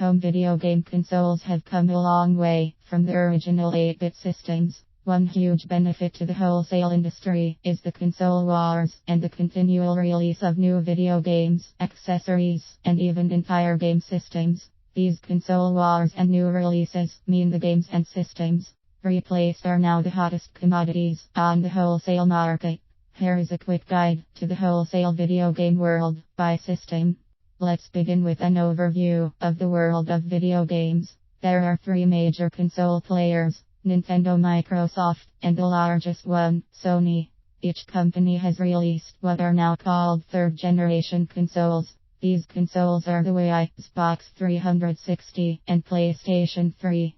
Home video game consoles have come a long way from the original 8-bit systems. One huge benefit to the wholesale industry is the console wars and the continual release of new video games, accessories, and even entire game systems. These console wars and new releases mean the games and systems replaced are now the hottest commodities on the wholesale market. Here is a quick guide to the wholesale video game world by system. Let's begin with an overview of the world of video games. There are three major console players: Nintendo, Microsoft, and the largest one, Sony. Each company has released what are now called third-generation consoles. These consoles are the Wii, Xbox 360, and PlayStation 3.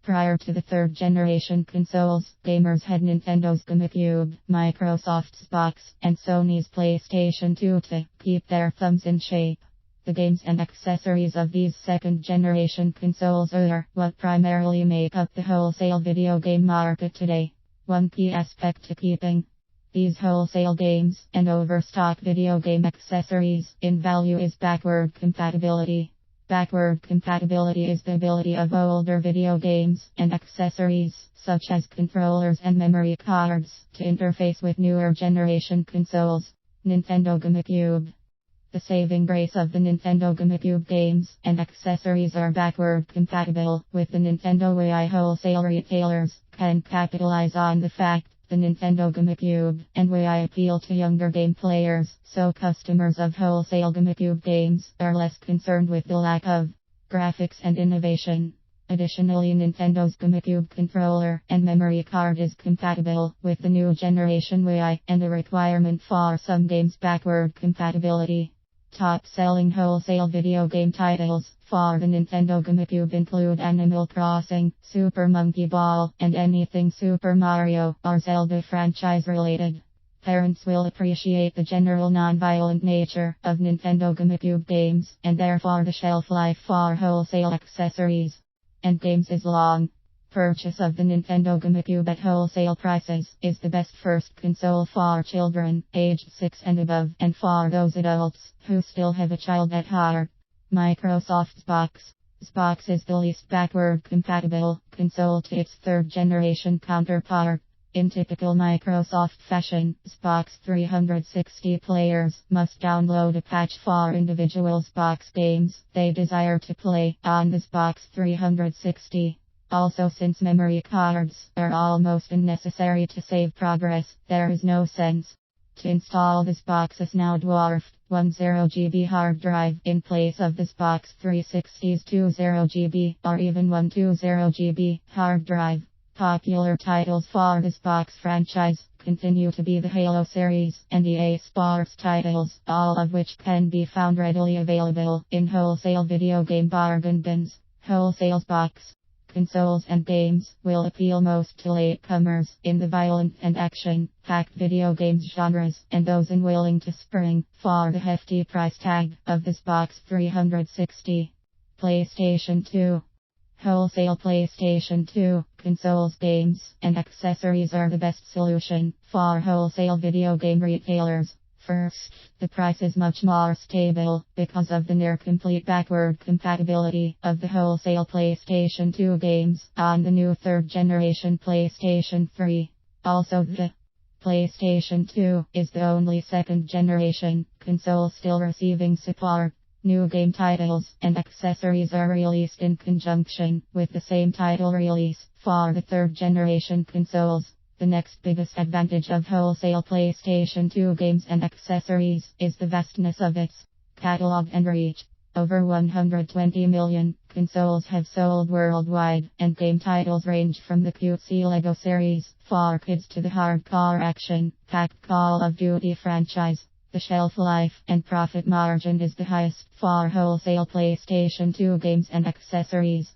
Prior to the third-generation consoles, gamers had Nintendo's GameCube, Microsoft's Xbox, and Sony's PlayStation 2 to keep their thumbs in shape. The games and accessories of these second-generation consoles are what primarily make up the wholesale video game market today. One key aspect to keeping these wholesale games and overstock video game accessories in value is backward compatibility. Backward compatibility is the ability of older video games and accessories, such as controllers and memory cards, to interface with newer generation consoles. Nintendo GameCube. The saving grace of the Nintendo GameCube games and accessories are backward compatible with the Nintendo Wii. Wholesale retailers can capitalize on the fact the Nintendo GameCube and Wii appeal to younger game players, so customers of wholesale GameCube games are less concerned with the lack of graphics and innovation. Additionally, Nintendo's GameCube controller and memory card is compatible with the new generation Wii, and a requirement for some games backward compatibility. Top-selling wholesale video game titles for the Nintendo GameCube include Animal Crossing, Super Monkey Ball, and anything Super Mario or Zelda franchise related. Parents will appreciate the general non-violent nature of Nintendo GameCube games, and therefore the shelf life for wholesale accessories and games is long. Purchase of the Nintendo GameCube at wholesale prices is the best first console for children aged 6 and above, and for those adults who still have a child at heart. Microsoft's Xbox. Xbox is the least backward compatible console to its third generation counterpart. In typical Microsoft fashion, Xbox 360 players must download a patch for individual Xbox games they desire to play on the Xbox 360. Also, since memory cards are almost unnecessary to save progress, there is no sense to install the Xbox's now dwarfed 10GB hard drive in place of the Xbox 360's 20GB or even 120GB hard drive. Popular titles for the Xbox franchise continue to be the Halo series and EA Sports titles, all of which can be found readily available in wholesale video game bargain bins. Wholesale Xbox consoles and games will appeal most to latecomers in the violent and action-packed video games genres, and those unwilling to spring for the hefty price tag of the Xbox 360. PlayStation 2. Wholesale PlayStation 2 consoles, games, and accessories are the best solution for wholesale video game retailers. First, the price is much more stable because of the near-complete backward compatibility of the wholesale PlayStation 2 games on the new third-generation PlayStation 3. Also, the PlayStation 2 is the only second-generation console still receiving support. New game titles and accessories are released in conjunction with the same title release for the third-generation consoles. The next biggest advantage of wholesale PlayStation 2 games and accessories is the vastness of its catalog and reach. Over 120 million consoles have sold worldwide, and game titles range from the cutesy Lego series for kids to the hardcore action-packed Call of Duty franchise. The shelf life and profit margin is the highest for wholesale PlayStation 2 games and accessories.